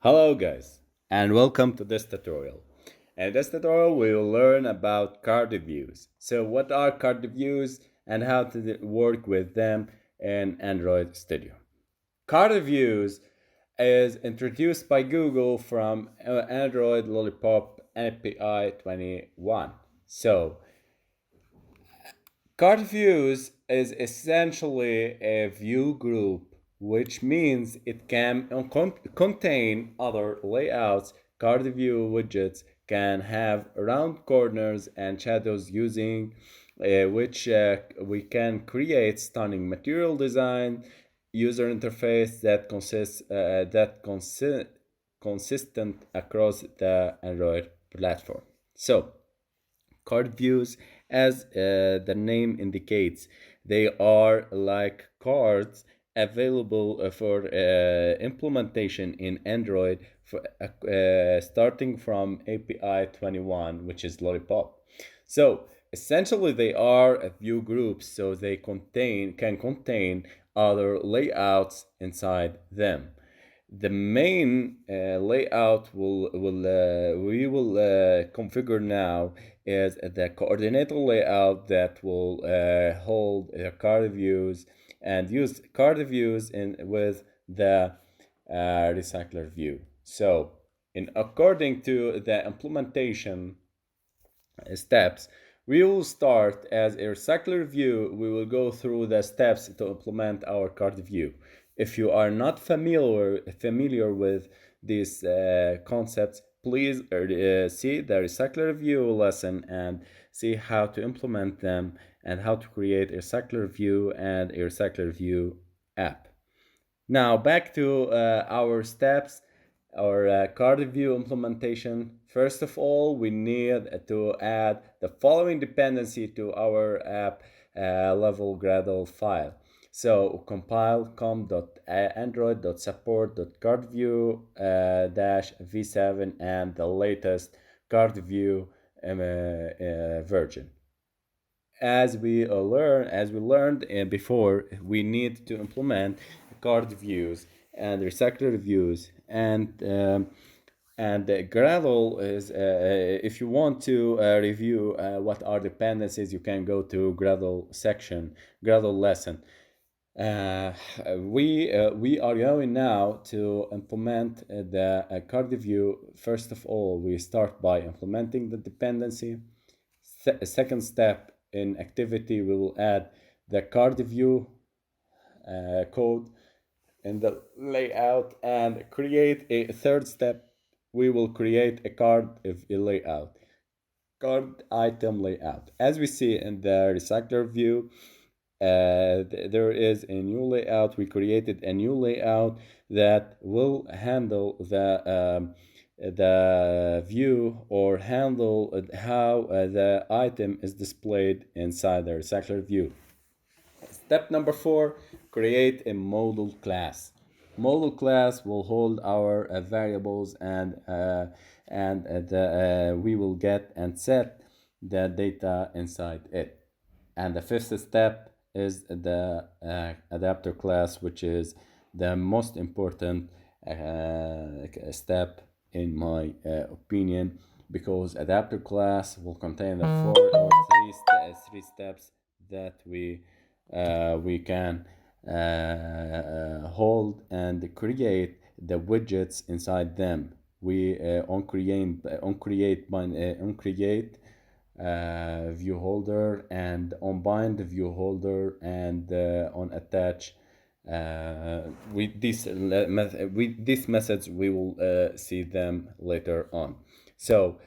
Hello guys, and welcome to this tutorial. In this tutorial we will learn about CardViews. So what are CardViews and how to work with them in Android Studio. CardViews is introduced by Google from Android Lollipop API 21. So CardViews is essentially a view group, which means it can contain other layouts. CardView widgets can have round corners and shadows using which we can create stunning material design, user interface that consistent across the Android platform. So CardViews, as the name indicates, they are like cards available for implementation in Android starting from API 21, which is Lollipop. So essentially, they are a view groups, so they can contain other layouts inside them. The main layout we will configure now is the coordinator layout that will hold card views and use card views with the recycler view. So according to the implementation steps, we will start as a recycler view. We will go through the steps to implement our card view. If you are not familiar with these concepts, please see the RecyclerView lesson and see how to implement them and how to create a RecyclerView and a RecyclerView app. Now back to our steps, our CardView implementation. First of all, we need to add the following dependency to our app level Gradle file. So compile com.android.support.cardview-v7 and the latest CardView version. As we learned before, we need to implement CardViews and RecyclerViews and Gradle is if you want to review what are dependencies, you can go to Gradle lesson. We are going now to implement the CardView. First of all, we start by implementing the dependency. Second step in activity, we will add the CardView code in the layout and create a third step. We will create a card item layout. As we see in the recycler view, there is a new layout. We created a new layout that will handle the view or handle how the item is displayed inside the recycler view. Step number 4, create a model class. Model class will hold our variables and we will get and set the data inside it. And the fifth step is the adapter class, which is the most important step in my opinion, because adapter class will contain the three steps that we can hold and create the widgets inside them. We on create view holder and on bind view holder and on attach. With these methods we will see them later on. So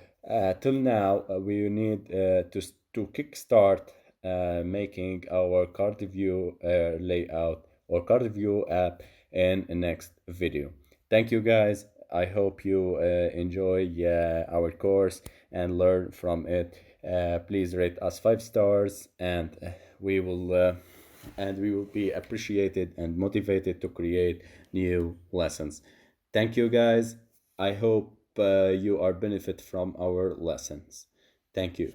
till now we need to kickstart making our CardView layout or CardView app in the next video. Thank you guys. I hope you enjoy our course and learn from it. Please rate us 5 stars and we will be appreciated and motivated to create new lessons. Thank you guys. I hope you are benefit from our lessons. Thank you.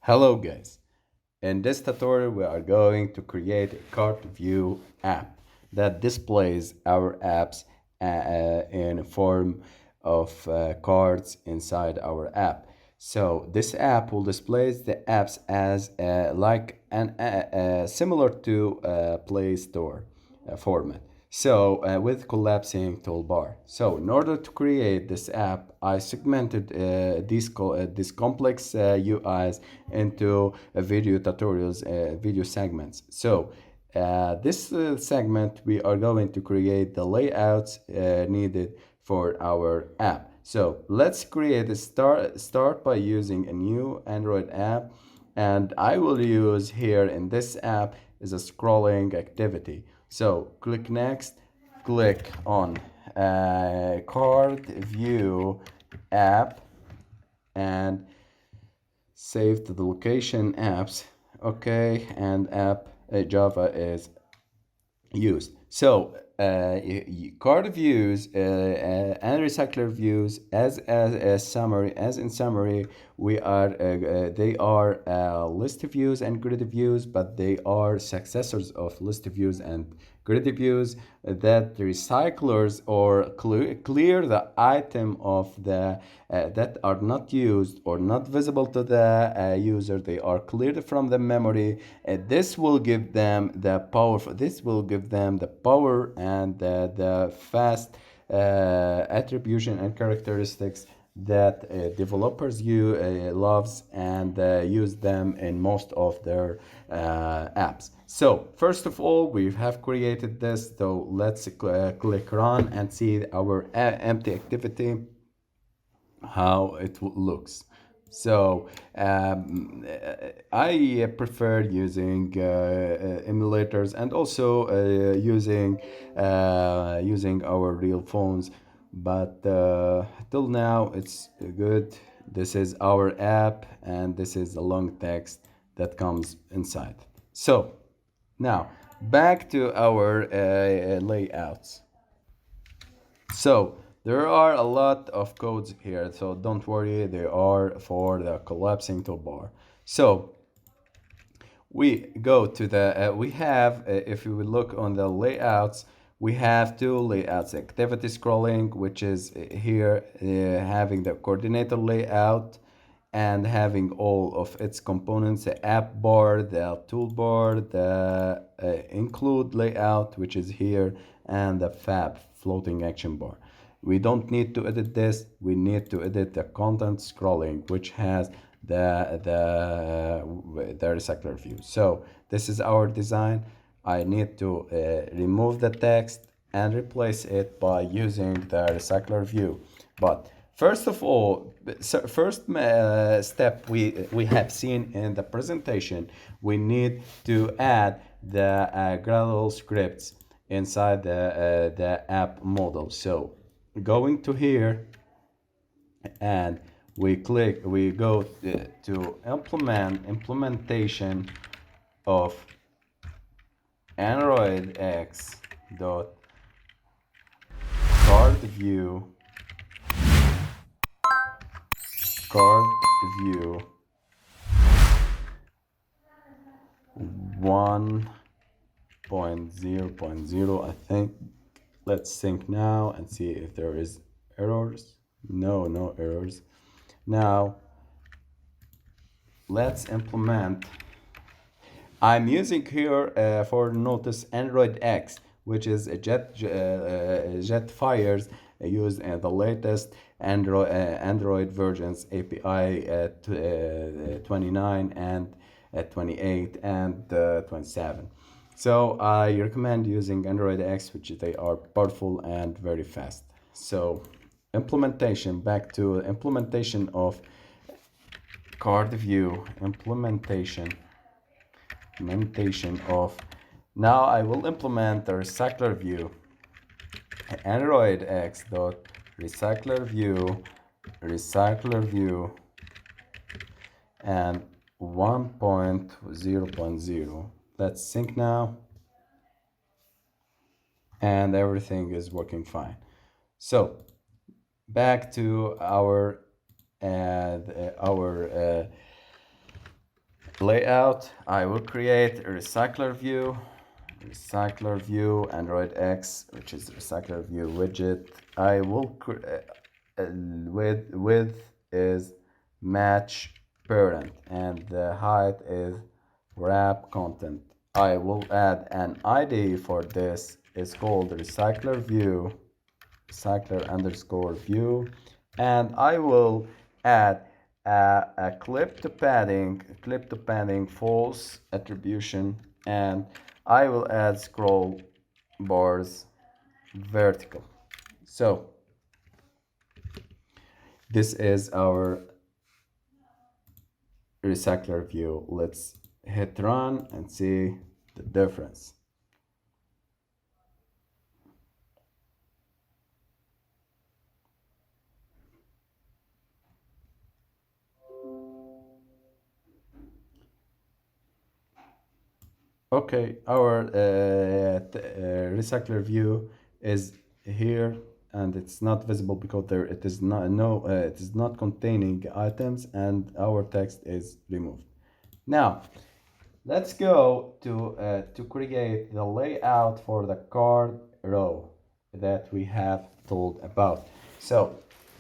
Hello guys. In this tutorial we are going to create a CardView app that displays our apps in form of cards inside our app. So this app will display the apps as like an similar to Play Store format. So with collapsing toolbar. So in order to create this app, I segmented these complex UIs into video tutorials, video segments. So this segment, we are going to create the layouts needed for our app. So let's create a start by using a new Android app, and I will use here in this app is a scrolling activity. So click next, click on CardView app and save to the location apps. Okay, and app Java is used. So CardViews and RecyclerViews as in summary, we are they are list views and grid views, but they are successors of list views and grid views that recyclers or clear the item of the that are not used or not visible to the user. They are cleared from the memory. This will give them the power. This will give them the power and the fast attribution and characteristics that developers loves and use them in most of their apps. So first of all, we have created this. So let's click run and see our empty activity, how it looks. So I prefer using emulators and also using our real phones, but till now it's good. This is our app and this is the long text that comes inside. So now back to our layouts. So there are a lot of codes here, so don't worry, they are for the collapsing toolbar. So we go to the, we have, if you look on the layouts, we have two layouts, activity scrolling, which is here having the coordinator layout and having all of its components, the app bar, the toolbar, the include layout, which is here, and the fab floating action bar. We don't need to edit this. We need to edit the content scrolling, which has the recycler view. So this is our design. I need to remove the text and replace it by using the recycler view. But first of all, first step we have seen in the presentation, we need to add the Gradle scripts inside the app model. So going to here and we go to implementation of Android X dot CardView 1.0.0, I think. Let's sync now and see if there is errors. No errors. Now let's implement. I'm using here for notice Android X, which is a Jetfire's used in the latest Android versions, API 29 and 28 and 27. So I recommend using Android X, which they are powerful and very fast. So implementation, back to implementation of CardView, implementation of, now I will implement the RecyclerView, Android X dot RecyclerView and 1.0.0. Let's sync now, and everything is working fine. So back to our layout. I will create a recycler view, RecyclerView Android X, which is RecyclerView widget. I will width is match parent and the height is wrap content. I will add an ID for this. It's called RecyclerView, recycler_view, and I will add a clip to padding false attribution, and I will add scroll bars vertical. So this is our RecyclerView. Let's hit run and see the difference. Okay, our RecyclerView is here and it's not visible because it is not containing items and our text is removed. Now let's go to create the layout for the card row that we have told about. So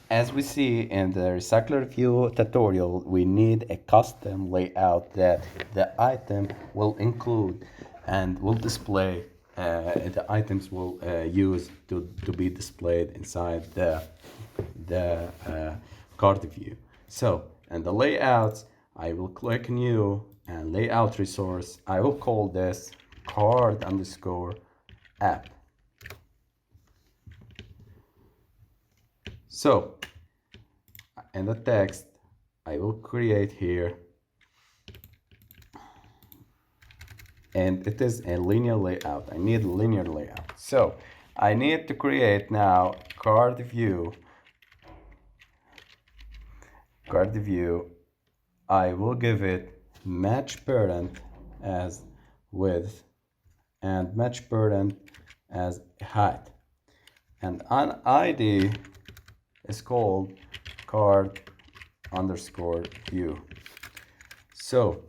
as we see in the RecyclerView tutorial, we need a custom layout that the item will include and will display. The items will use to be displayed inside the CardView. So in the layouts, I will click new and layout resource. I will call this card_app. So in the text, I will create here, and it is a linear layout. I need a linear layout. So I need to create now CardView. I will give it match parent as width and match parent as height, and an ID is called card_view. So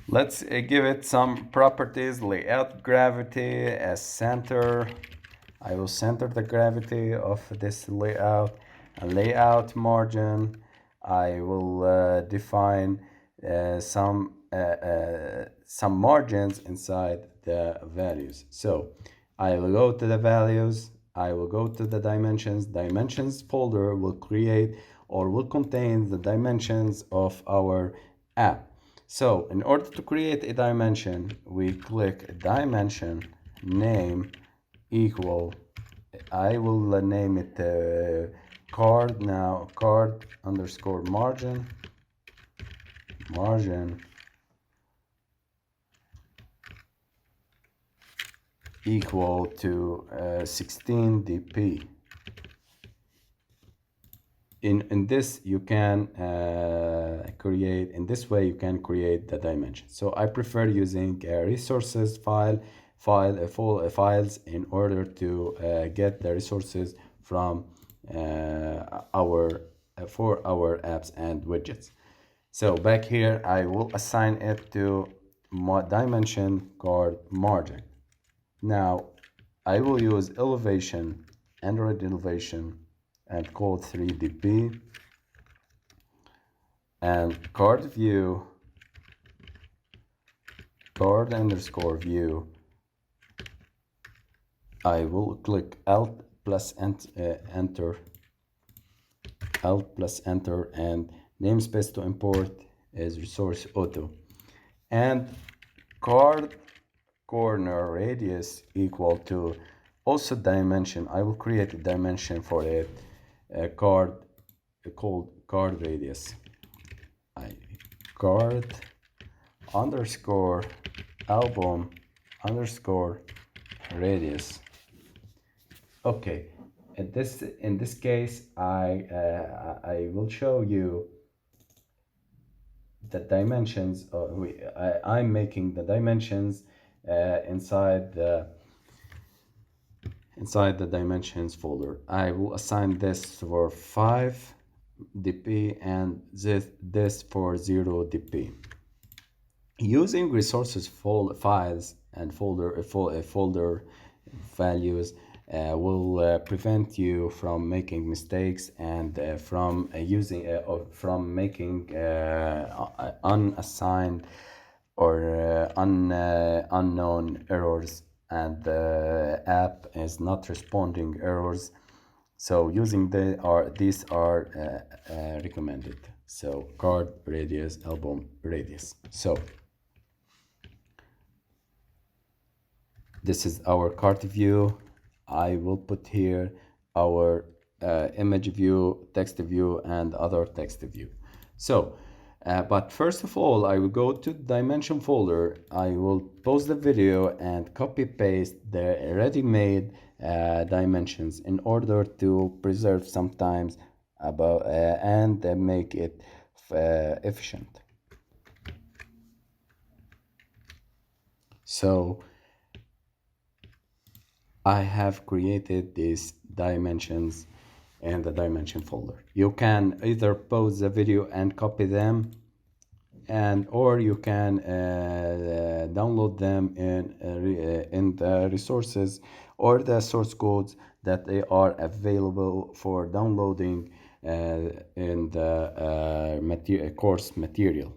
let's give it some properties. Layout gravity as center. I will center the gravity of this layout. A layout margin. I will define some margins inside the values. So I will go to the values. I will go to the dimensions. Dimensions folder will create or will contain the dimensions of our app. So in order to create a dimension, we click dimension name equal. I will name it card_margin equal to 16 dp. In this you can create, in this way you can create the dimension. So I prefer using resources files in order to get the resources from for our apps and widgets. So back here I will assign it to dimension card margin. Now I will use elevation, Android elevation, and call 3dp, and CardView card_view. I will click Alt plus enter, and namespace to import is resource auto, and card corner radius equal to also dimension. I will create a dimension for it, called card radius. Card underscore album underscore radius. Okay, in this case I will show you the dimensions. I'm making the dimensions inside the dimensions folder. I will assign this for 5 dp and this for 0 dp. Using resources files and folder values will prevent you from making mistakes and from making unassigned or unknown errors, and the app is not responding errors. So using these are recommended. So card radius, album radius. So this is our card view. I will put here our image view, text view, and other text view. So, but first of all, I will go to dimension folder. I will pause the video and copy paste the ready-made dimensions in order to preserve sometimes about and make it efficient. So I have created these dimensions in the dimension folder. You can either pause the video and copy them, or you can download them in the resources or the source codes that they are available for downloading in the course material.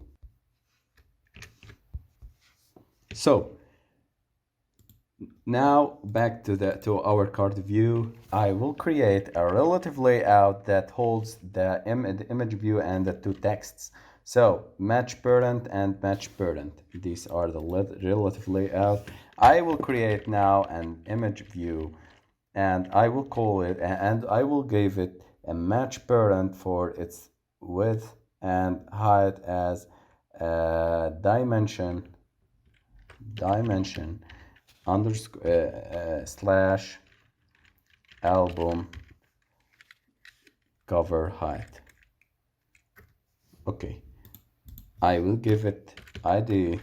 So now back to our card view. I will create a relative layout that holds the image view and the two texts. So match parent and match parent. These are the relative layout. I will create now an image view, and I will call it, and I will give it a match parent for its width and height as dimension underscore slash album cover height. Okay, I will give it ID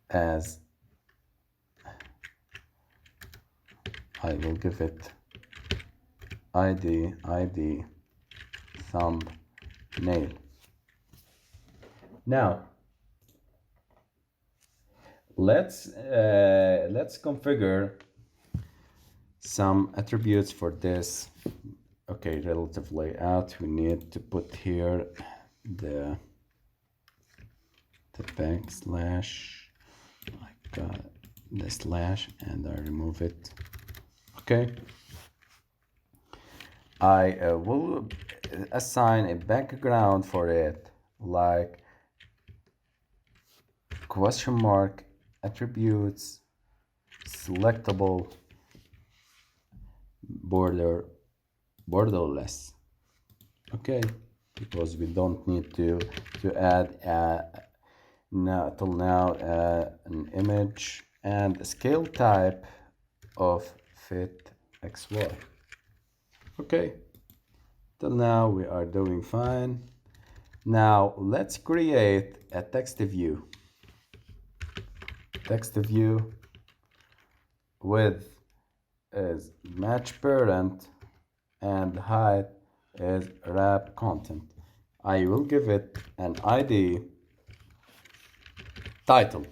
as ID thumbnail. Now let's configure some attributes for this. Okay, relative layout. We need to put here the backslash. I got the slash and I remove it. Okay. I will assign a background for it, like question mark attributes selectable borderless. Okay, because we don't need to add till now an image and a scale type of fit XY. Okay, till now we are doing fine. Now let's create a text view. Text view width is match parent and height is wrap content. I will give it an ID title.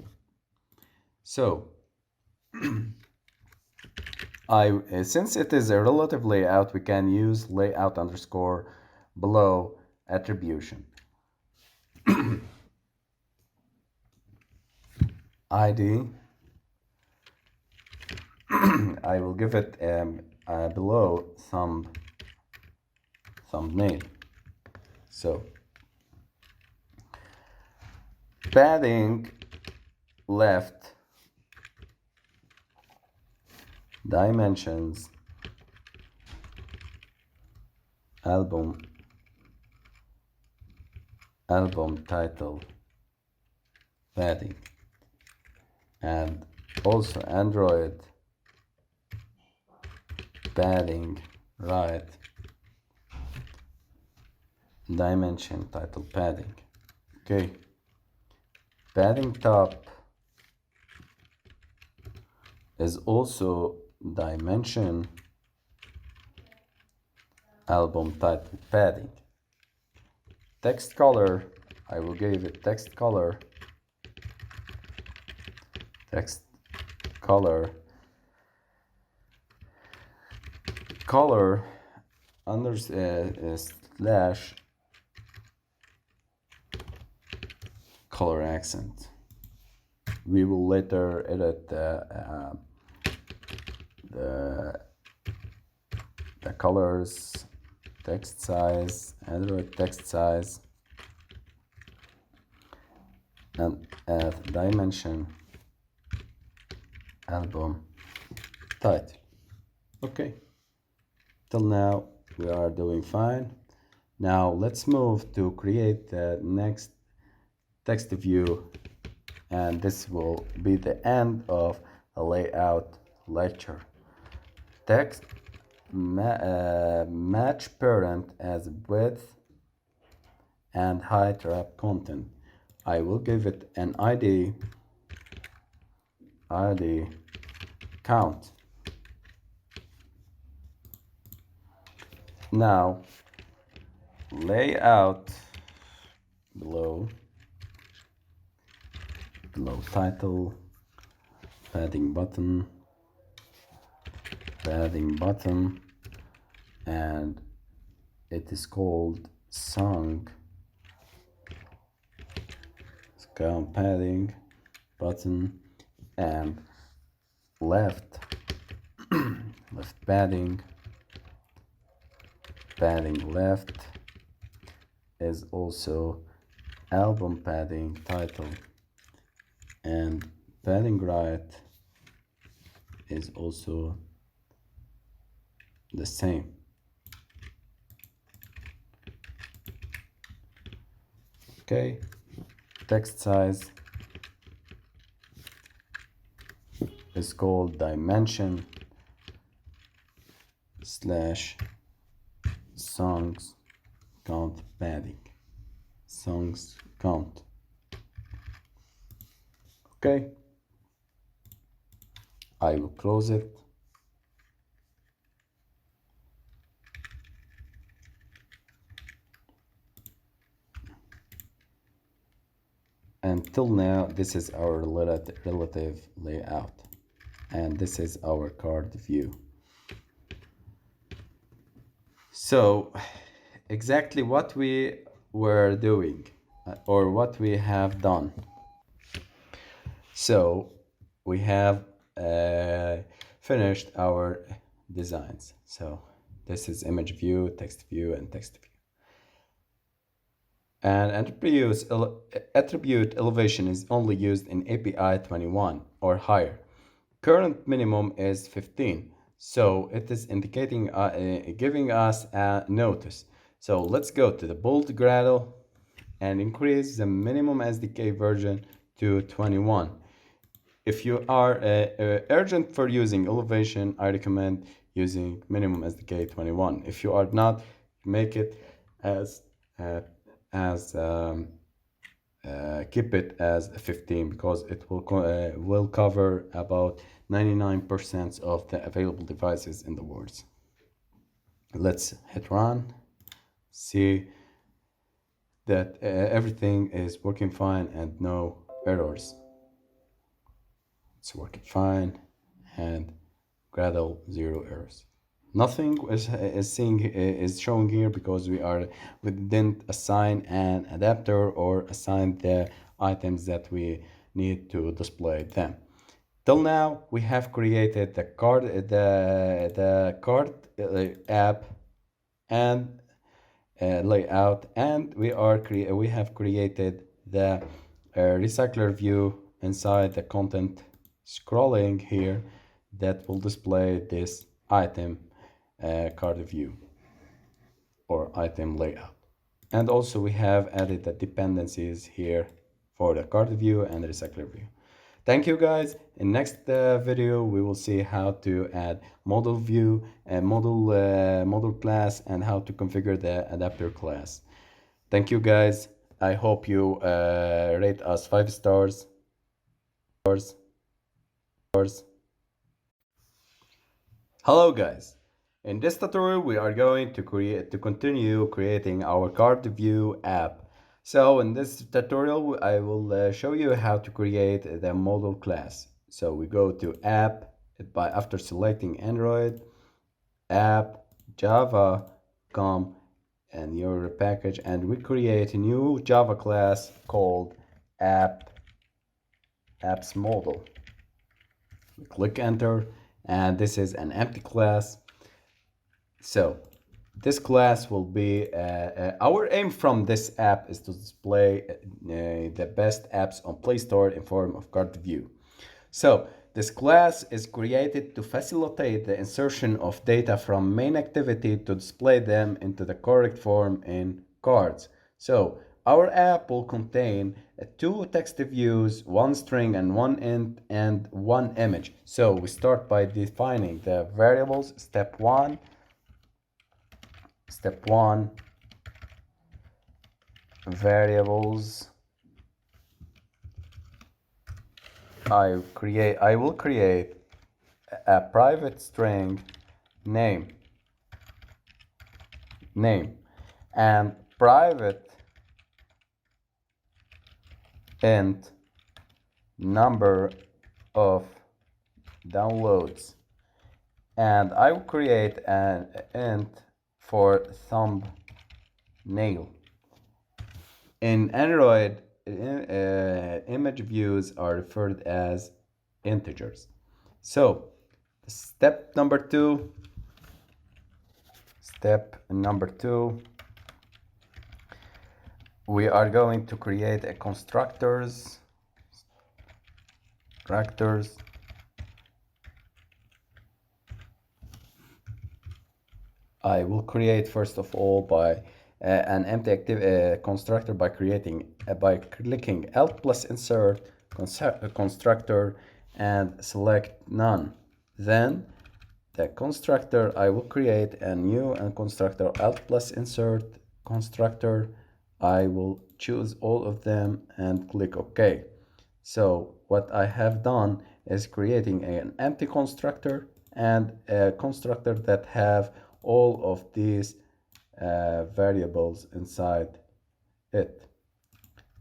So since it is a relative layout, we can use layout underscore below attribution. ID. I will give it below thumbnail. So padding left, dimensions, album title, padding, and also Android padding right, dimension title padding. Okay, padding top is also dimension album title padding. Text color I will give it text color color under slash color accent. We will later edit the colors, text size, Android text size, and add dimension, album title. Okay, till now we are doing fine. Now let's move to create the next text view, and this will be the end of the layout lecture. Text match parent as width and height wrap content. I will give it an ID count. Now layout below title, padding button, and it is called song padding button, and left padding left is also album padding title, and padding right is also the same. Okay, text size is called dimension slash songs count padding, songs count. Okay, I will close it. Until now, this is our relative layout, and this is our card view. So exactly what we were doing, or what we have done. So we have finished our designs. So this is image view, text view, and text view. And attribute elevation is only used in API 21 or higher. Current minimum is 15, so it is indicating giving us a notice. So let's go to the bold Gradle and increase the minimum SDK version to 21. If you are urgent for using elevation, I recommend using minimum SDK 21. If you are not, make it as keep it as 15, because it will cover about 99% of the available devices in the world. Let's hit run. See that everything is working fine and no errors. It's working fine, and Gradle 0 errors. Nothing is showing here because we didn't assign an adapter or assign the items that we need to display them. Till now, we have created the card app and layout, and we have created the recycler view inside the content scrolling here that will display this item card view or item layout. And also we have added the dependencies here for the card view and the recycler view. Thank you guys. In next video we will see how to add model view and model class, and how to configure the adapter class. Thank you guys. I hope you rate us 5 stars. Hello guys. In this tutorial we are going to continue creating our card view app. So in this tutorial, I will show you how to create the model class. So we go to app after selecting Android, app, Java, com, and your package, and we create a new Java class called apps model. We click enter, and this is an empty class. So this class will be our aim from this app is to display the best apps on Play Store in form of CardView. So this class is created to facilitate the insertion of data from main activity to display them into the correct form in cards. So our app will contain two text views, one string and one int, and one image. So we start by defining the variables. Step one, variables. I will create a private string name and private int number of downloads, and I will create an int for thumbnail. In Android, image views are referred as integers. So step number two, we are going to create a constructors. I will create first of all by an empty active constructor by clicking Alt plus insert constructor and select none. Then the constructor, I will create a new constructor, Alt plus insert constructor. I will choose all of them and click OK. So what I have done is creating an empty constructor and a constructor that have all of these variables inside it.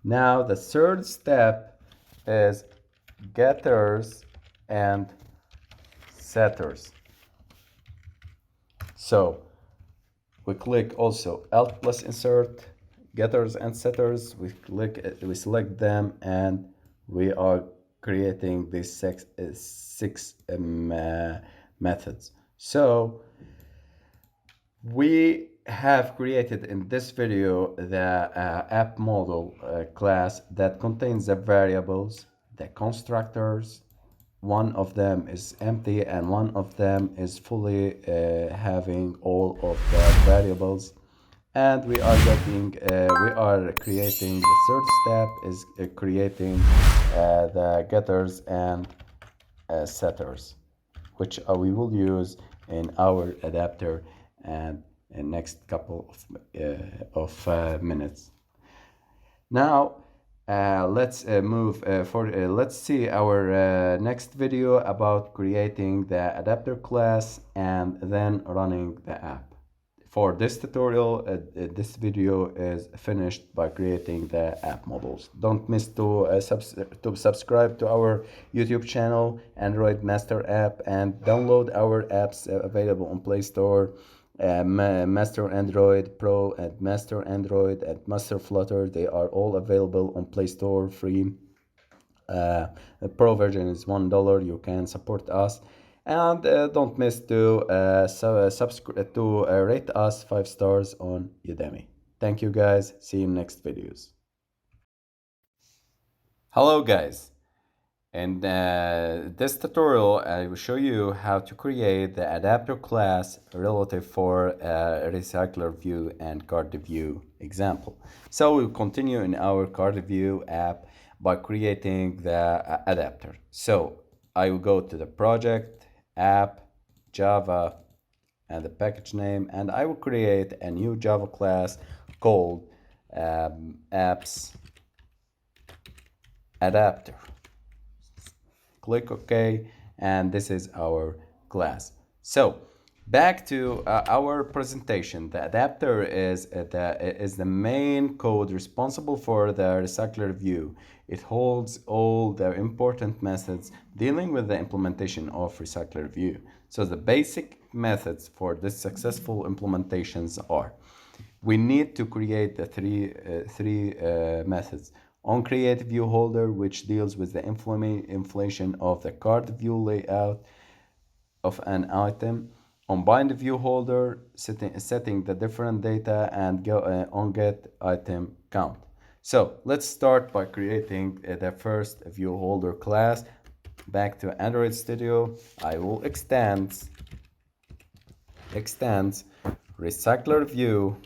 Now the third step is getters and setters. So we click also Alt plus insert getters and setters. We select them, and we are creating these six methods. So we have created in this video the app model class that contains the variables, the constructors. One of them is empty and one of them is fully having all of the variables, and we are creating the third step is creating the getters and setters, which we will use in our adapter and in next couple of minutes. Now let's move let's see our next video about creating the adapter class and then running the app. For this tutorial, this video is finished by creating the app models. Don't miss to subscribe to our YouTube channel, Android Master App, and download our apps available on Play Store. Master Android Pro and Master Android and Master Flutter, they are all available on Play Store free. The Pro version is $1. You can support us, and don't miss to rate us 5 stars on Udemy. Thank you guys. See you in next videos. Hello guys. In this tutorial, I will show you how to create the adapter class relative for RecyclerView and CardView example. So we'll continue in our CardView app by creating the adapter. So I will go to the project, app, Java, and the package name, and I will create a new Java class called apps adapter. Click OK, and this is our class. So Back to our presentation. The adapter is the main code responsible for the recycler view. It holds all the important methods dealing with the implementation of recycler view. So the basic methods for this successful implementations are: we need to create the three methods. On create view holder, which deals with the inflation of the card view layout of an item. On bind view holder, setting the different data, and go on get item count. So let's start by creating the first view holder class. Back to Android Studio, I will extend RecyclerView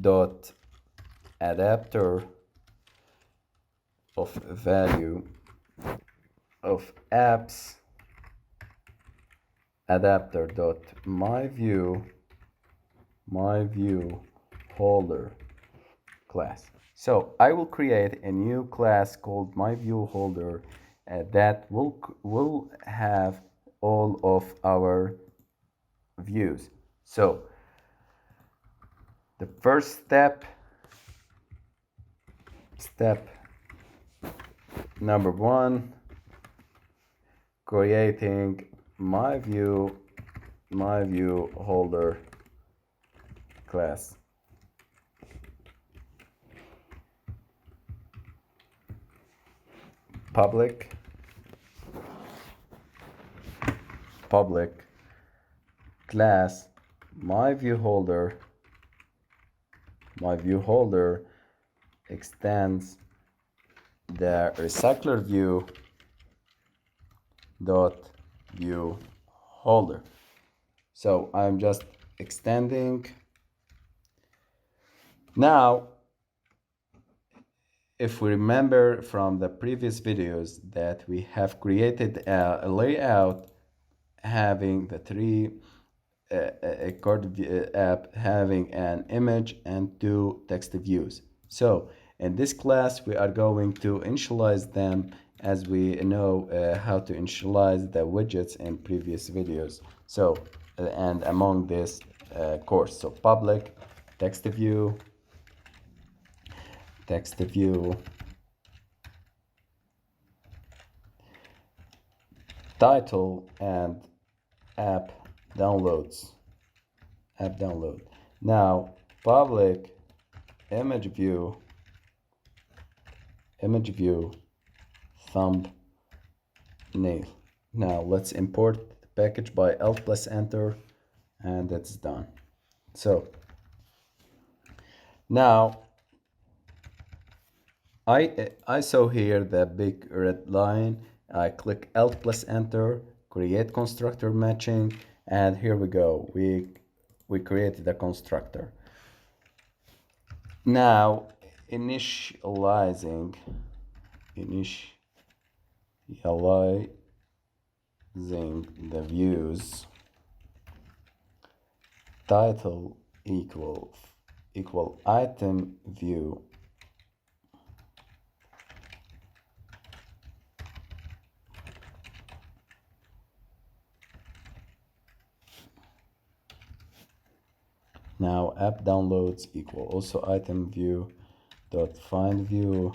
dot adapter of value of apps adapter dot myView holder class. So I will create a new class called myViewholder that will have all of our views. So the first step number 1, creating myViewholder class. Public class myViewholder extends the RecyclerView dot view holder. So I'm just extending. Now, if we remember from the previous videos that we have created a layout having the three a CardView app having an image and 2 text views. So in this class we are going to initialize them, as we know how to initialize the widgets in previous videos. So and among this course, so public text view title and app download. Now public ImageView thumbnail. Now let's import the package by Alt plus Enter, and that's done. So now I saw here the big red line. I click Alt plus Enter, create constructor matching, and here we go. We created a constructor. Now initializing the views. Title equal item view Now app downloads equal also item view dot find view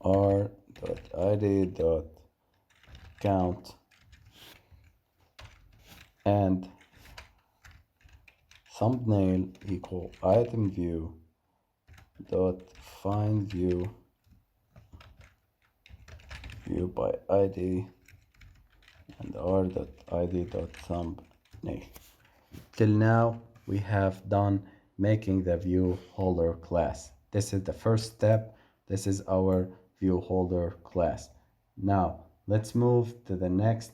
r dot id dot count and thumbnail equal item view dot find view by id and r.id.thumbnail. Till now we have done making the view holder class. This is the first step. This is our view holder class. Now let's move to the next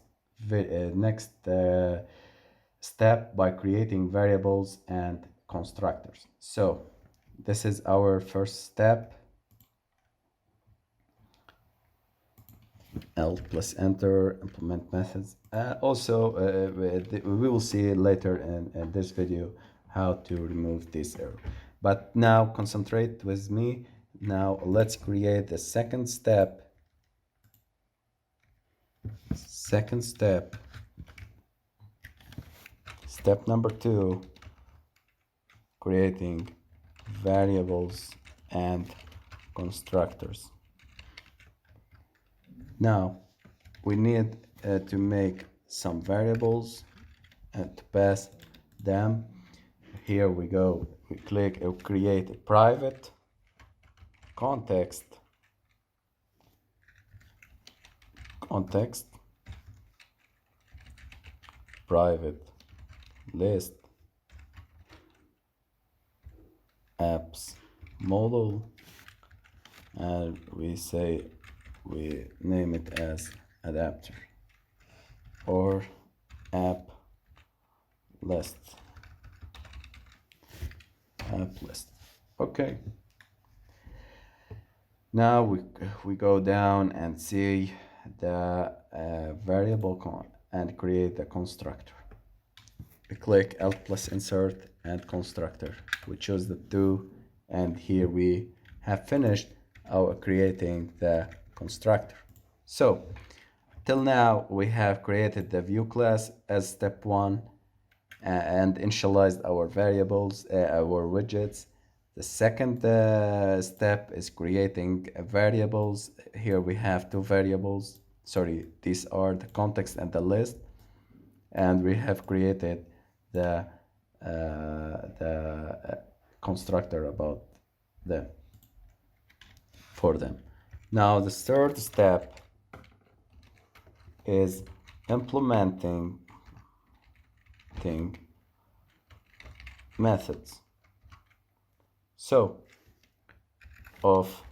step by creating variables and constructors. So this is our first step. Alt plus Enter, implement methods. We will see later in this video how to remove this error. But now concentrate with me. Now let's create the second step. Step number 2, creating variables and constructors. Now we need to make some variables and to pass them. Here we go. We click create a private context private list apps model, and we name it as adapter or app list. Okay. Now we go down and see the variable and create the constructor. We click Alt plus insert and constructor. We choose the 2, and here we have finished our creating the constructor. So till now we have created the view class as step 1 and initialized our variables, our widgets. The second step is creating variables. Here we have 2 variables. Sorry, these are the context and the list, and we have created the constructor about them for them. Now the third step is implementing methods. So of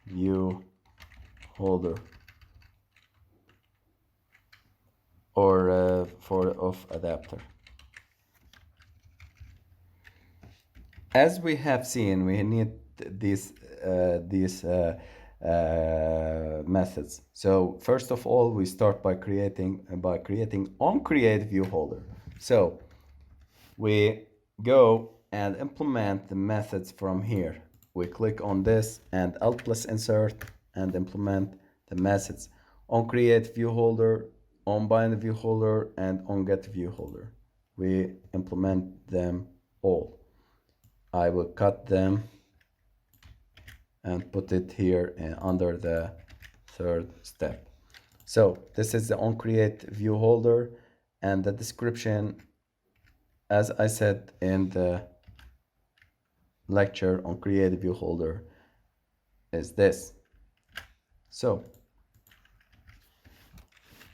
view holder or of adapter. As we have seen, we need these methods. So first of all, we start by creating onCreateViewholder. So we go and implement the methods from here. We click on this and Alt plus insert and implement the methods onCreateViewholder, UnboundViewholder, and onGetViewholder. We implement them all. I will cut them and put it here under the third step. So this is the onCreateViewholder, and the description, as I said in the lecture on CreateViewholder, is this. So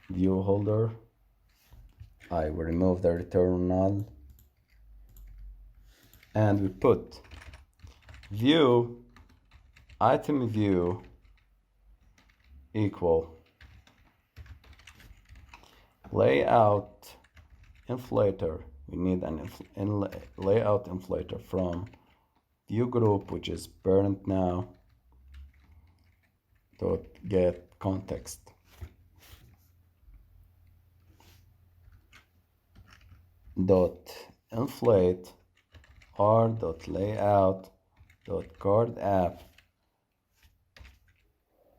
viewholder, I will remove the return null, and we put view item view equal layout inflator. We need an layout inflator from view group, which is parent now dot get context dot inflate r dot layout dot card app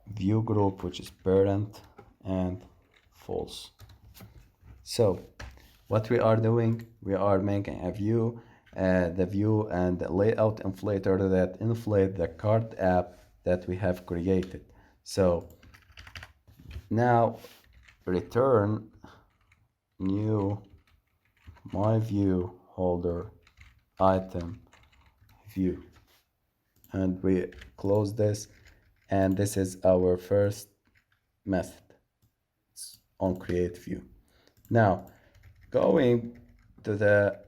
view group, which is parent, and false. So what we are doing, we are making a view, the view and the layout inflator that inflate the card app that we have created. So now return new my view holder item view, and we close this, and this is our first method on create view. Now going to the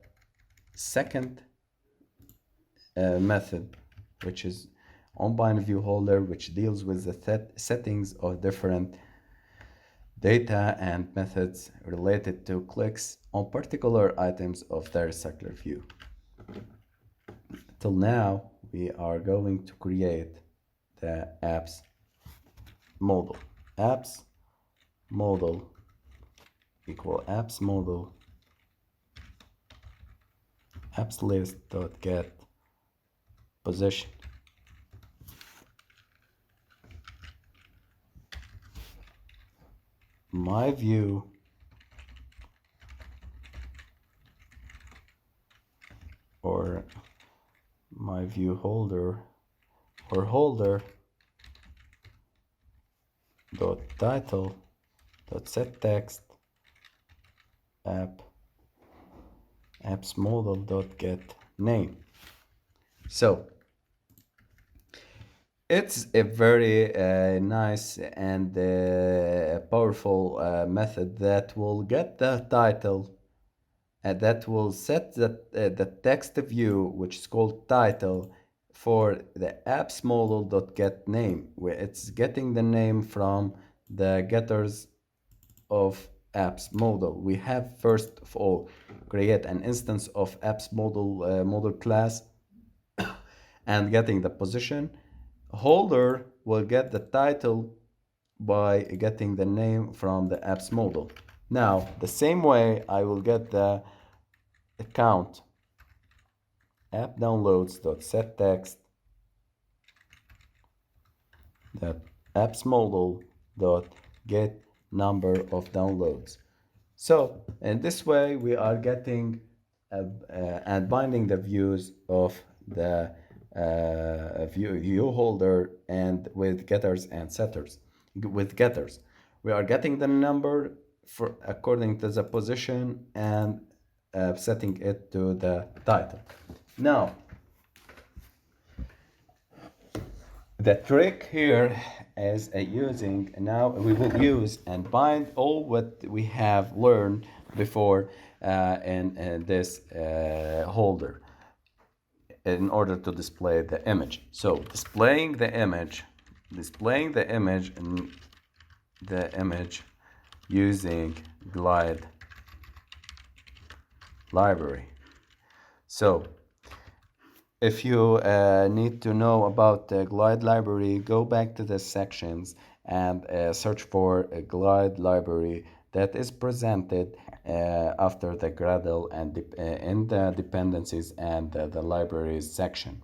second method, which is UnboundViewholder, which deals with the settings of different data and methods related to clicks on particular items of the RecyclerView. Till now, we are going to create the apps model. Apps model equal apps model apps list dot get position. My view or my view holder or holder dot title dot set text apps model dot get name. So it's a very nice and powerful method that will get the title and that will set the text view, which is called title, for the apps model.get name, where it's getting the name from the getters of apps model. We have first of all create an instance of apps model class and getting the position. Holder will get the title by getting the name from the apps model. Now the same way I will get the account app downloads dot set text that apps model dot get number of downloads. So in this way we are getting and binding the views of the view holder and with getters and setters. With getters we are getting the number for according to the position and setting it to the title. Now the trick here is using, now we will use and bind all what we have learned before in this holder in order to display the image. So displaying the image and the image using glide library. So if you need to know about the glide library, go back to the sections and search for a glide library that is presented after the Gradle and in the dependencies and the libraries section.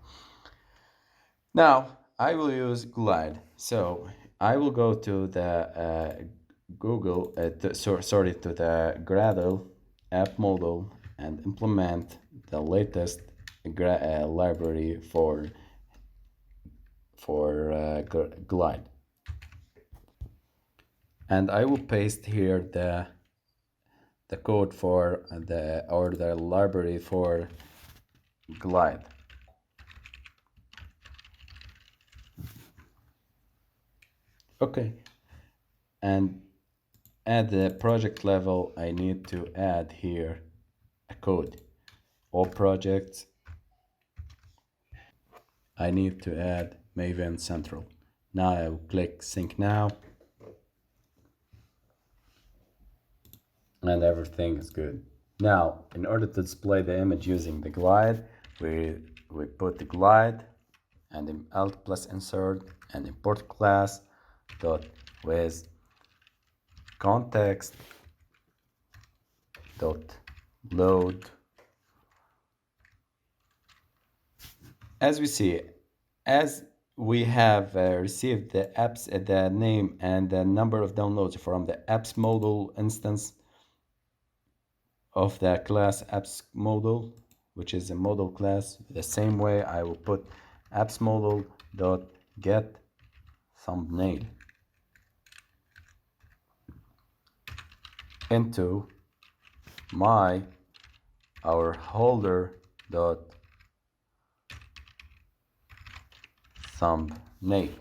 Now I will use glide. So I will go to the to the Gradle app model and implement the latest library for glide, and I will paste here the code for the library for glide. Okay, and at the project level I need to add here a code. All projects I need to add Maven Central. Now I will click sync now and everything is good. Now in order to display the image using the glide, we put the glide and then alt plus insert and import class dot with context dot load. As we see, as we have received the apps, the name and the number of downloads from the apps model instance of the class apps model, which is a model class, the same way I will put apps model dot get thumbnail into our holder dot thumbnail.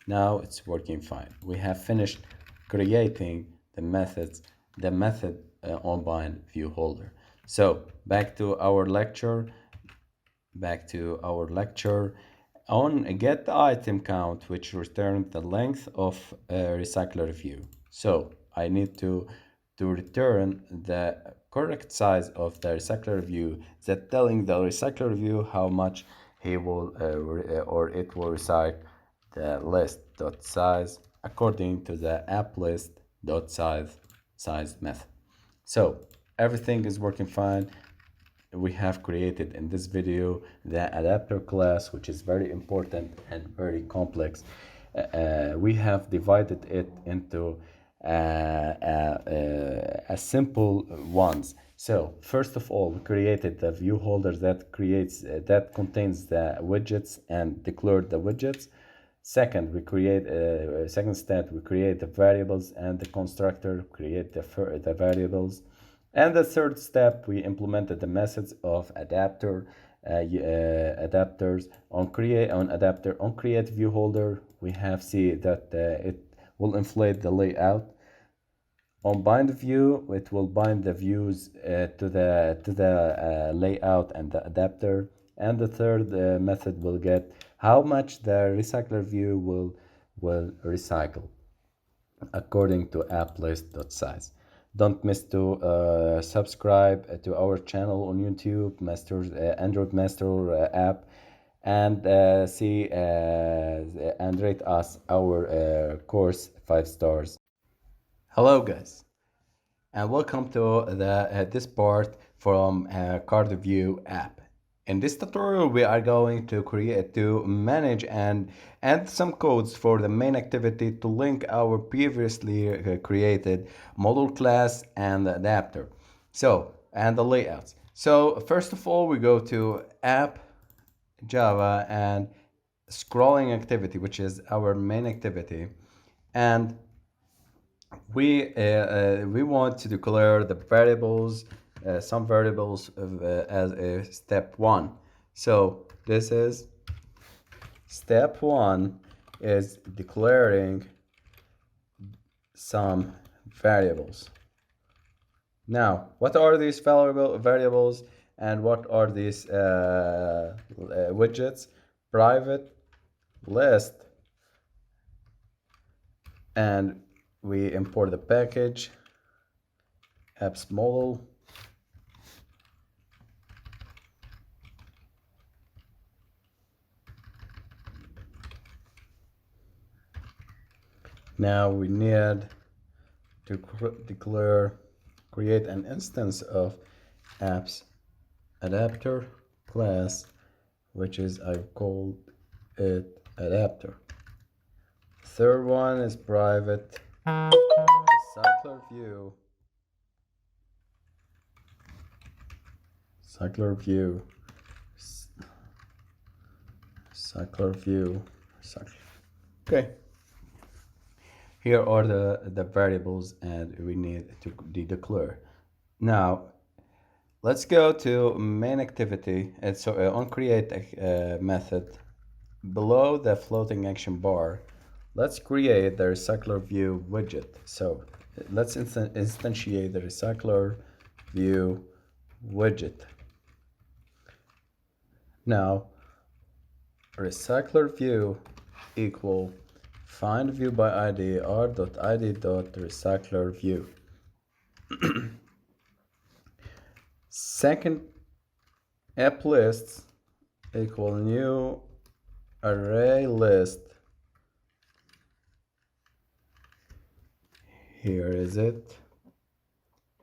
Now it's working fine. We have finished creating the method UnboundViewholder. So back to our lecture. On get item count, which returns the length of RecyclerView. So I need to return the correct size of the RecyclerView, that telling the RecyclerView how much he will or it will recycle the list.size according to the AppList.size method. So everything is working fine. we have created in this video the adapter class, which is very important and very complex. We have divided it into a simple ones. So first of all, we created the view holder that creates that contains the widgets and declared the widgets. Second, we create second step, we create the variables, and the constructor create the variables. And the third step, we implemented the methods of adapters on create view holder. We have see that it will inflate the layout. On bind view, it will bind the views to the layout and the adapter. And the third method will get how much the recycler view will recycle according to app list.size. Don't miss to subscribe to our channel on YouTube, Android Master app, and see and rate us our course 5 stars. Hello guys, and welcome to this part from CardView app. In this tutorial, we are going to manage and add some codes for the main activity to link our previously created model class and the adapter. So, and the layouts. So first of all, we go to app, Java, and scrolling activity, which is our main activity. And we want to declare the variables, some variables as a step 1. So this is step 1 is declaring some variables. Now, what are these variables and what are these widgets? Private, list, and we import the package, apps model, now we need to create an instance of apps adapter class, which is I called it adapter. Third one is private RecyclerView, Okay. Here are the variables and we need to declare. Now, let's go to main activity. And so on create a method below the floating action bar. Let's create the RecyclerView widget. So let's instantiate the RecyclerView widget. Now, RecyclerView equal find view by id r.id.recyclerView. Second, app lists equal new array list. Here is it.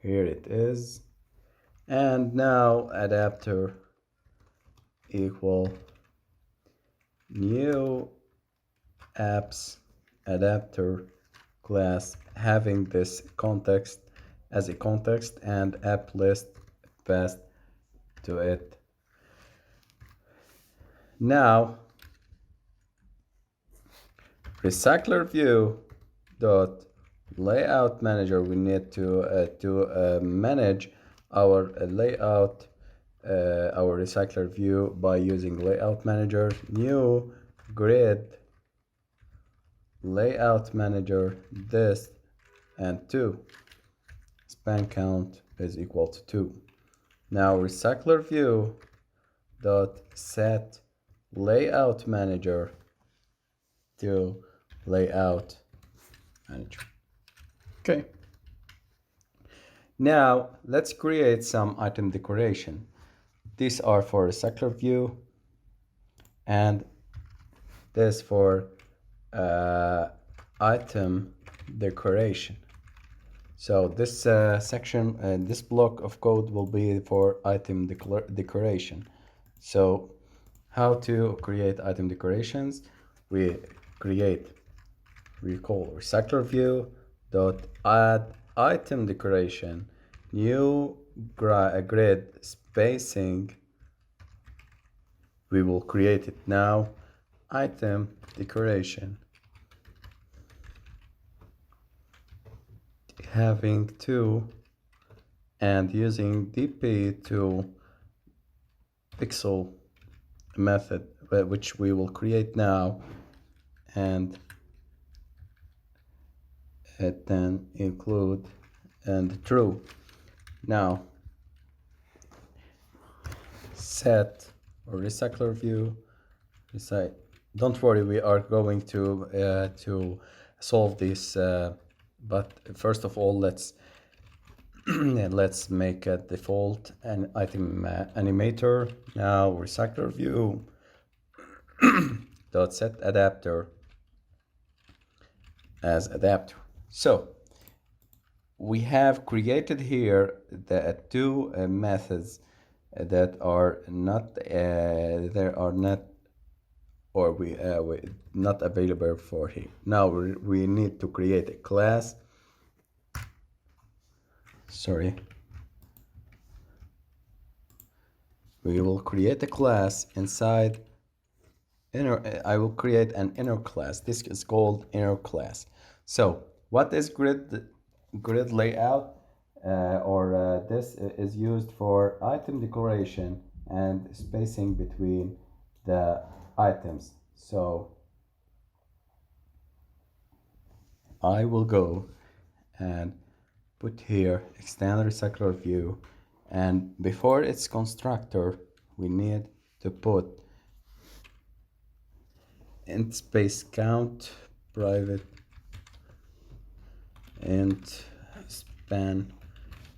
Here it is. And now adapter equal new apps adapter class having this context as a context and app list passed to it. Now RecyclerView dot layout manager, we need to manage our layout, our RecyclerView by using layout manager, new grid layout manager this and 2, span count is equal to 2. Now RecyclerView dot set layout manager to layout manager. Okay. Now let's create some item decoration. These are for RecyclerView and this for item decoration. So this section, this block of code will be for item decoration. So how to create item decorations? We call RecyclerView dot add item decoration, new grid spacing. We will create it now, item decoration, having two and using dp to pixel method, which we will create now, and then include and true. Now set or RecyclerView. Don't worry, we are going to solve this, but first of all, let's let's make a default an item animator. Now RecyclerView dot set adapter as adapter. So we have created here the two methods that are not we not available for here. Now we need to create a class. Sorry. We will create a class inside inner. I will create an inner class. This is called inner class. So what is GridLayout? This is used for item decoration and spacing between the items. So I will go and put here extend RecyclerView, and before its constructor we need to put int space count private int span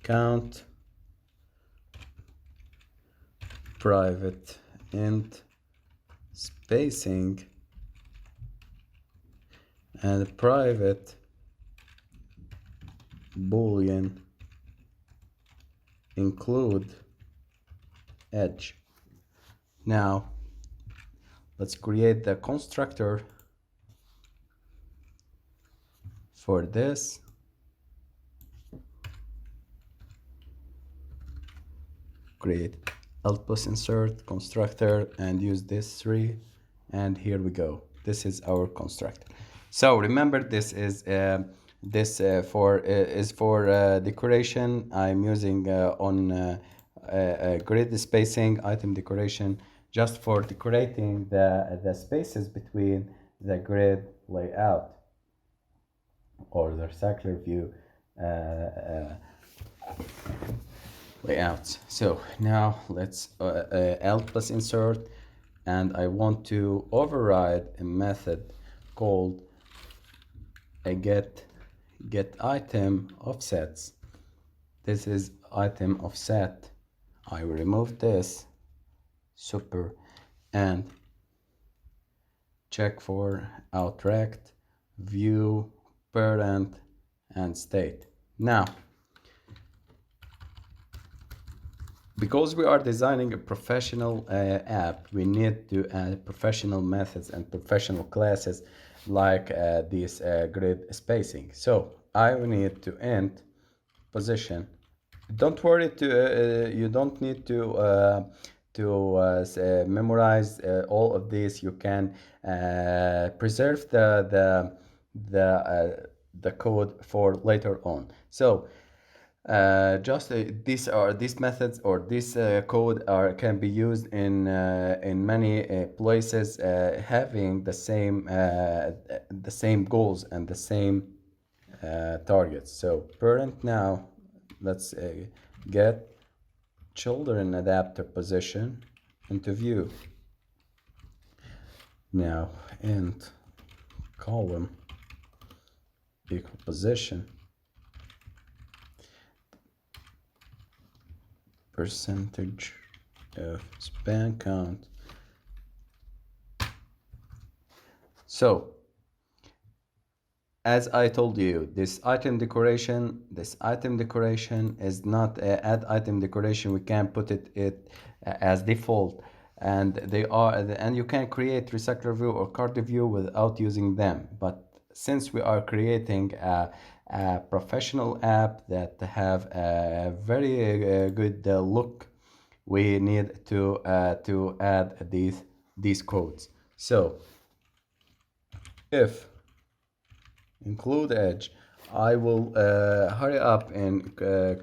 count private int spacing and private boolean include edge. Now let's create the constructor for this. Create alt plus insert constructor and use this 3, and here we go. This is our constructor. So remember, this is for decoration. I'm using on grid spacing item decoration just for decorating the spaces between the grid layout or the RecyclerView layouts. So now let's alt plus insert, and I want to override a method called a get item offsets. This is item offset. I will remove this super and check for outracked view parent and state. Now because we are designing a professional app, we need to add professional methods and professional classes like this grid spacing. So I will need to int position. Don't worry, you don't need to memorize all of this. You can preserve the code for later on. So these methods or this code can be used in many places, having the same goals and the same targets. So parent, now let's get children adapter position into view. Now int column equal position percentage of span count. So as I told you, this item decoration is not add item decoration. We can put it as default, and you can create RecyclerView or CardView without using them. But since we are creating a professional app that have a very good look, we need to add these codes. So if include edge, I will hurry up in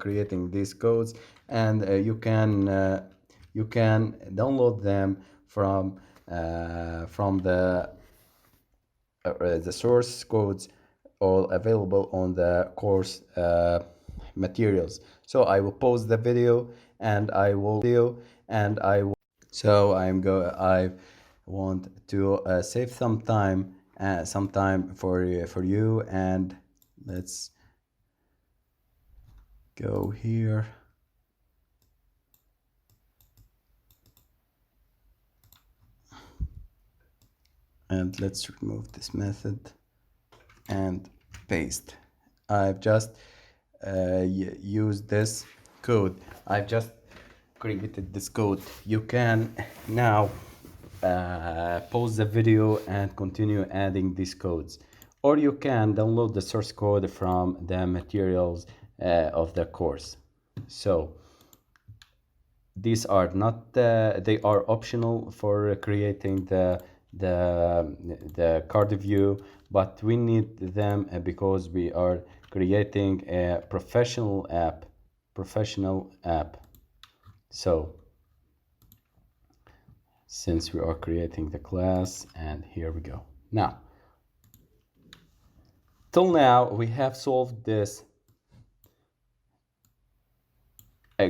creating these codes, and you can download them from the source codes all available on the course materials. So I will pause the video, and I want to save some time for you, and let's go here. And let's remove this method and paste. I've just used this code. I've just created this code. You can now pause the video and continue adding these codes, or you can download the source code from the materials of the course. So these are not they are optional for creating the CardView, but we need them because we are creating a professional app. So since we are creating the class, and here we go. Now, till now we have solved this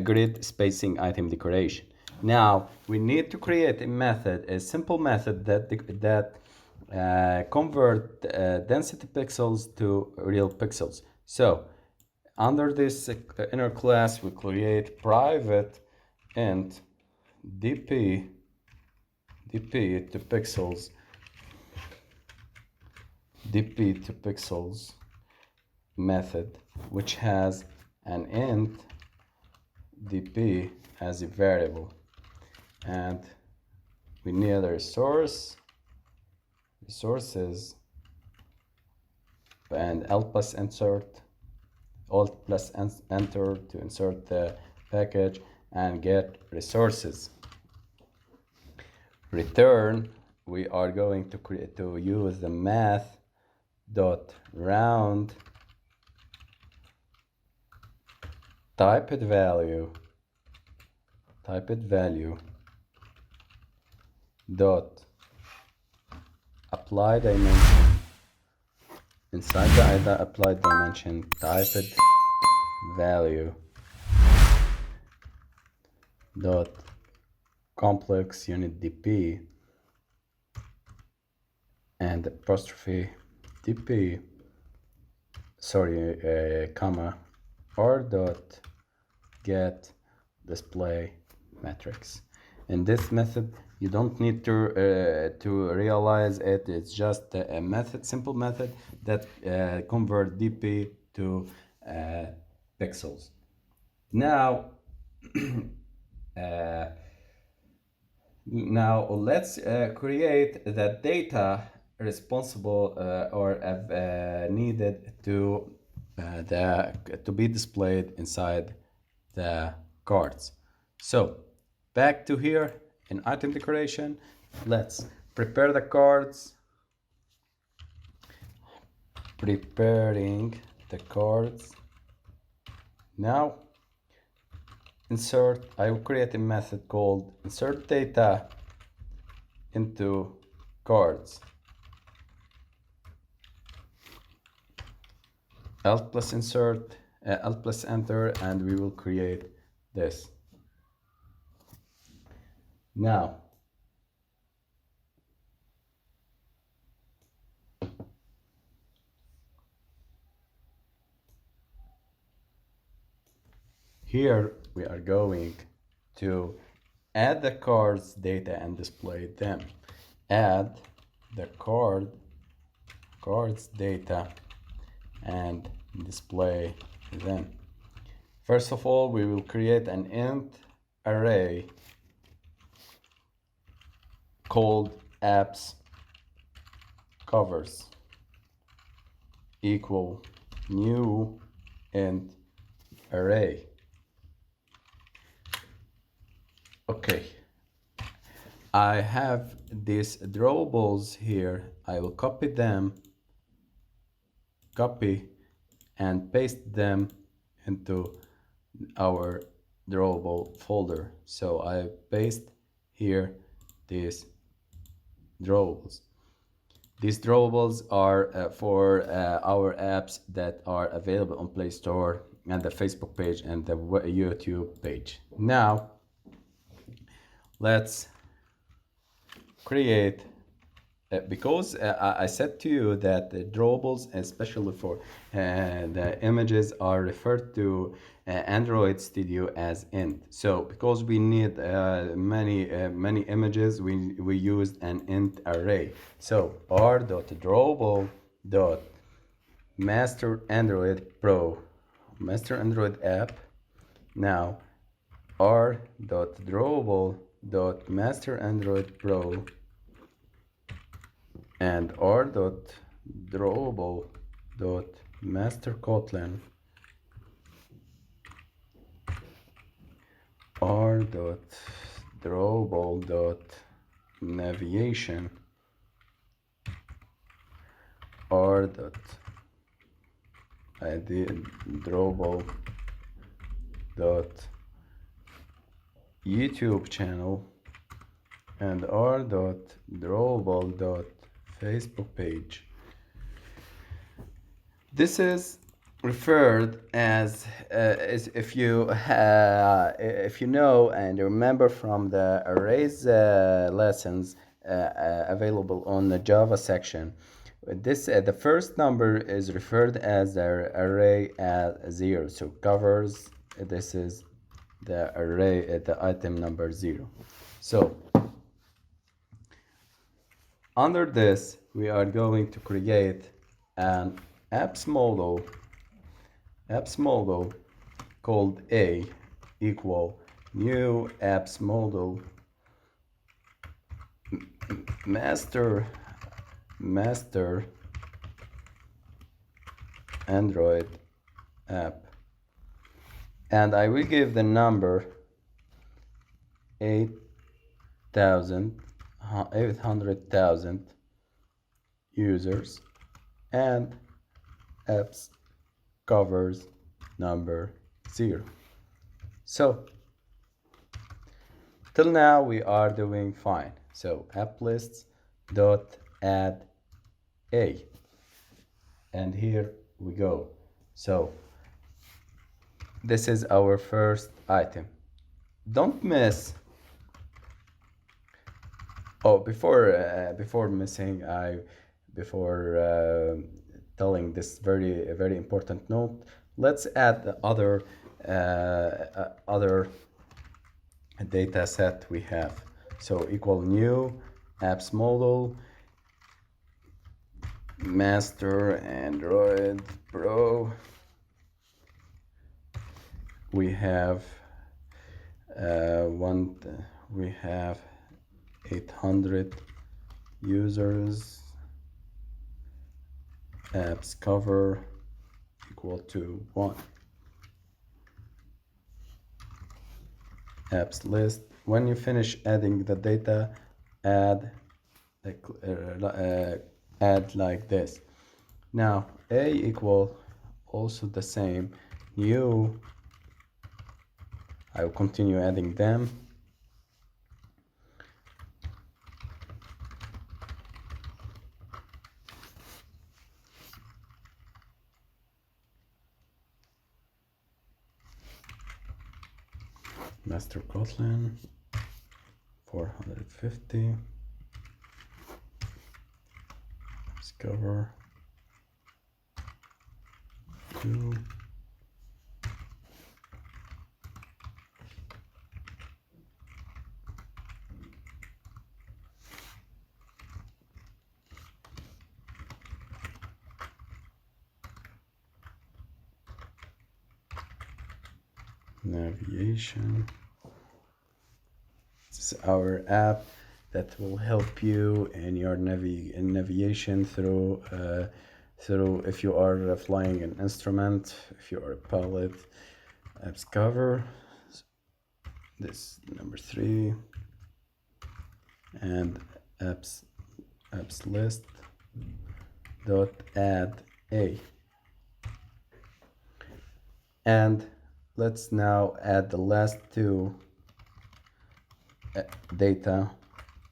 grid spacing item decoration. Now we need to create a simple method that convert density pixels to real pixels. So under this inner class, we create private int dp to pixels method, which has an int dp as a variable, and we need a resources and alt plus enter to insert the package and get resources. Return, we are going to use the math.round typed value dot apply dimension. Inside the applied dimension, typed value dot complex unit dp and apostrophe dp comma or dot get display matrix. In this method, you don't need to realize it. It's just a simple method that convert dp to pixels. Now now let's create the data responsible or needed to be displayed inside the cards. So back to here in item decoration, let's prepare the cards. Preparing the cards. Now insert, I will create a method called insert data into cards. Alt plus insert, alt plus enter, and we will create this. Now here we are going to add the cards data and display them. Add the cards data and display them. First of all, we will create an int array called apps covers equal new int array. Okay, I have these drawables here. I will copy them, copy and paste them into our drawable folder. So I paste here these drawables. These drawables are for our apps that are available on Play Store and the Facebook page and the YouTube page. Now let's create because I said to you that the drawables, especially for the images, are referred to Android Studio as int. So because we need many images, we used an int array. So r.drawable.master Android Pro, master Android app. Now r.drawable.master Android Pro and r.drawable.master Kotlin, r.drawable.navigation, r.drawable.YouTube channel, and r.drawable.Facebook page. This is referred as if you know and remember from the arrays lessons available on the Java section. This the first number is referred as the array as 0. So covers, this is the array the item number 0. So under this, we are going to create an apps model called A equal new apps model master Android app, and I will give the number 800,000 users and apps covers number 0. So till now we are doing fine. So app lists dot add a, and here we go. So this is our first item. Don't miss. Oh, before telling this very important note, let's add the other data set we have. So equal new apps model master Android Pro. We have 800 users, apps cover equal to 1, apps list. When you finish adding the data, add like this. Now a equal also the same new. I will continue adding them. Master Kotlin 450, discover 2, navigation. This is our app that will help you in your navigation through if you are flying an instrument, if you are a pilot. Apps cover, this number 3, and apps list dot add a. And let's now add the last two data,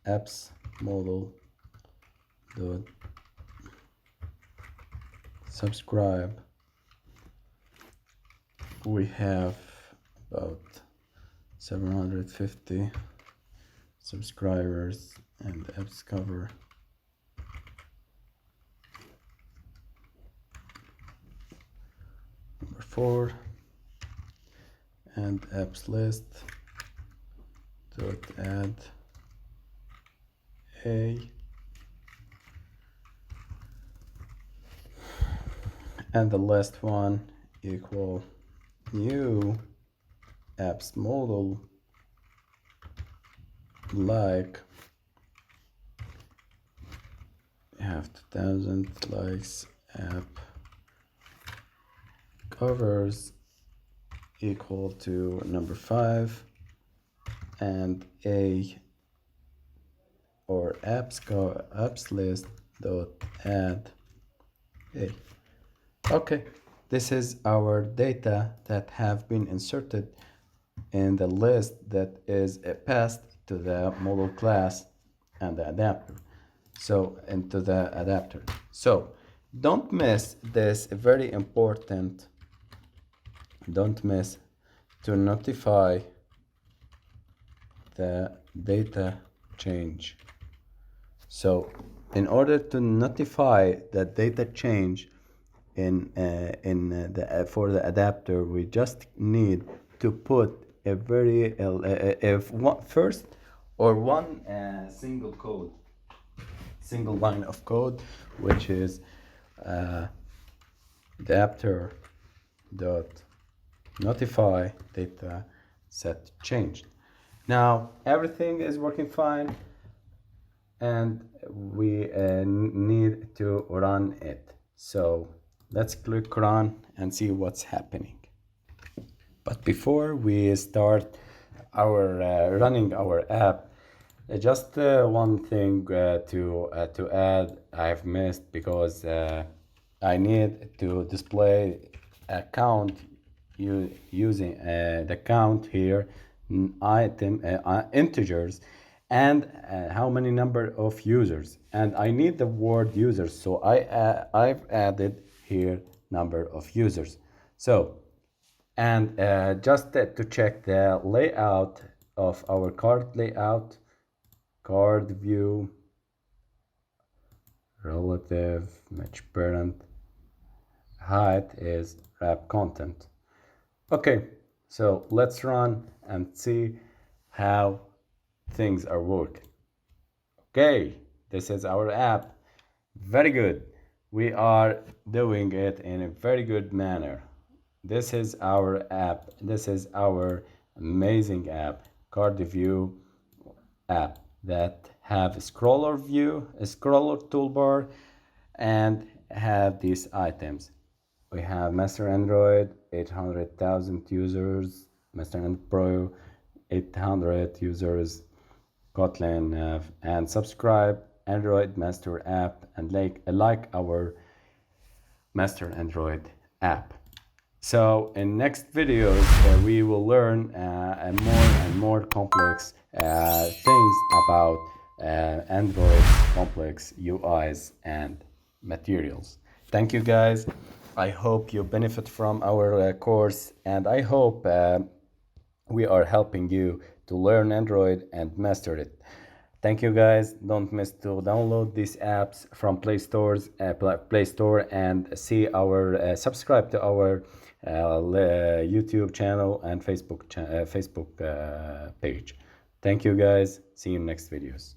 apps model dot subscribe. We have about 750 subscribers, and apps cover number 4, and apps list dot add a, and the last one equal new apps model like have 2000 likes app covers equal to number 5 and a, or apps list dot add a. Okay, this is our data that have been inserted in the list that is passed to the model class and the adapter. So into the adapter. So don't miss this, very important. Don't miss to notify the data change. So in order to notify the data change for the adapter, we just need to put a very single line of code, which is adapter dot notify data set changed. Now everything is working fine, and we need to run it. So let's click run and see what's happening. But before we start our running our app, just one thing to add I've missed, because I need to display a count using the count here, integers, and how many number of users, and I need the word users, so I've added here number of users. So and just to check the layout of our card layout, card view, relative, match parent, height is wrap content. Okay, so let's run and see how things are working. Okay, this is our app. Very good. We are doing it in a very good manner. This is our app. This is our amazing app, CardView app, that have a scroller view, a scroller toolbar, and have these items. We have Master Android, 800,000 users, Master Android Pro, 800 users, Kotlin, and subscribe, Android Master app, and like our Master Android app. So in next videos, we will learn more and more complex things about Android complex UIs and materials. Thank you guys. I hope you benefit from our course, and I hope we are helping you to learn Android and master it. Thank you guys. Don't miss to download these apps from Play Store and see our subscribe to our YouTube channel and Facebook page. Thank you guys. See you in next videos.